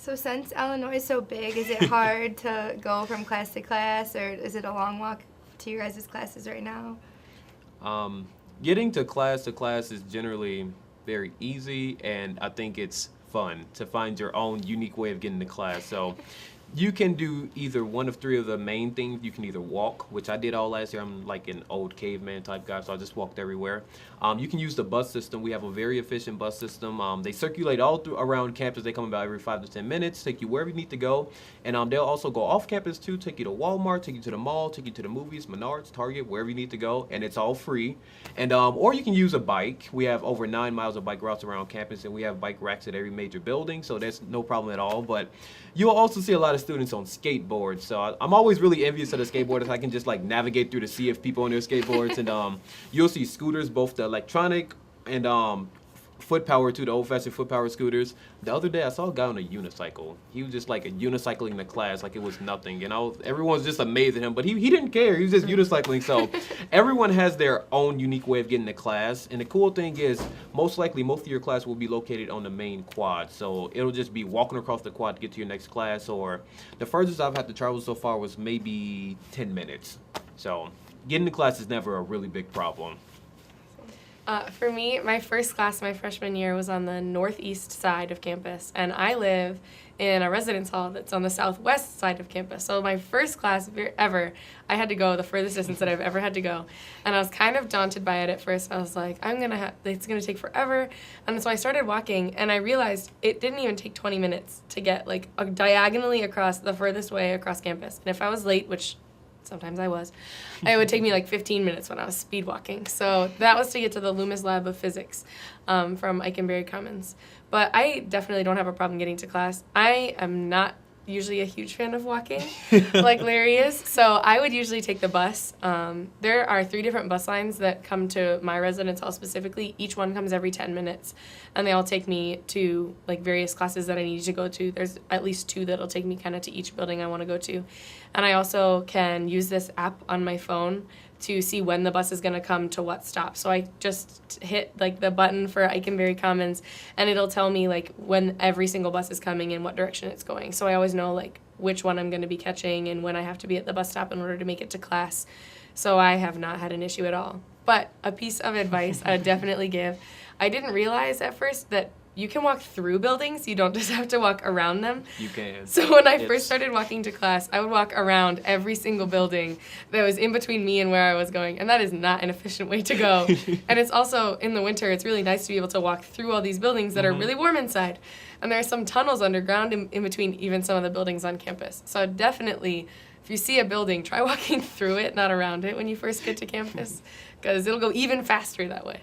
So since Illinois is so big, is it hard to go from class to class, or is it a long walk to your guys' classes right now? Um, Getting to class is generally very easy, and I think it's fun to find your own unique way of getting to class. So you can do either one of three of the main things. You can either walk, which I did all last year. I'm like an old caveman type guy, so I just walked everywhere. You can use the bus system. We have a very efficient bus system. They circulate all through around campus. They come about every 5 to 10 minutes, take you wherever you need to go. And they'll also go off campus too, take you to Walmart, take you to the mall, take you to the movies, Menards, Target, wherever you need to go. And it's all free. And or you can use a bike. We have over 9 miles of bike routes around campus, and we have bike racks at every major building, so that's no problem at all. But you'll also see a lot of students on skateboards. So I'm always really envious of the skateboarders. I can just like navigate through the sea of people on their skateboards, and you'll see scooters, both the electronic and foot power too, the old-fashioned foot power scooters. The other day I saw a guy on a unicycle. He was just like unicycling the class like it was nothing, and everyone was just amazed at him. But he didn't care. He was just unicycling. So everyone has their own unique way of getting to class. And the cool thing is, most likely most of your class will be located on the main quad. So it'll just be walking across the quad to get to your next class. Or the furthest I've had to travel so far was maybe 10 minutes. So getting to class is never a really big problem. For me, my first class my freshman year was on the northeast side of campus, and I live in a residence hall that's on the southwest side of campus. So my first class ever, I had to go the furthest distance that I've ever had to go, and I was kind of daunted by it at first. I was like, it's gonna take forever, and so I started walking, and I realized it didn't even take 20 minutes to get like diagonally across the furthest way across campus. And if I was late, which sometimes I was, it would take me like 15 minutes when I was speed walking. So that was to get to the Loomis Lab of Physics from Eikenberry Commons. But I definitely don't have a problem getting to class. I am not usually a huge fan of walking like Larry is, so I would usually take the bus. There are 3 different bus lines that come to my residence hall specifically. Each one comes every 10 minutes, and they all take me to like various classes that I need to go to. There's at least 2 that'll take me kind of to each building I want to go to. And I also can use this app on my phone to see when the bus is going to come to what stop. So I just hit like the button for Eikenberry Commons, and it'll tell me like when every single bus is coming and what direction it's going. So I always know like which one I'm going to be catching and when I have to be at the bus stop in order to make it to class. So I have not had an issue at all. But a piece of advice I would definitely give, I didn't realize at first that you can walk through buildings. You don't just have to walk around them. You can. So when I first started walking to class, I would walk around every single building that was in between me and where I was going. And that is not an efficient way to go. And it's also, in the winter, it's really nice to be able to walk through all these buildings that are really warm inside. And there are some tunnels underground in between even some of the buildings on campus. So definitely, if you see a building, try walking through it, not around it when you first get to campus, because it'll go even faster that way.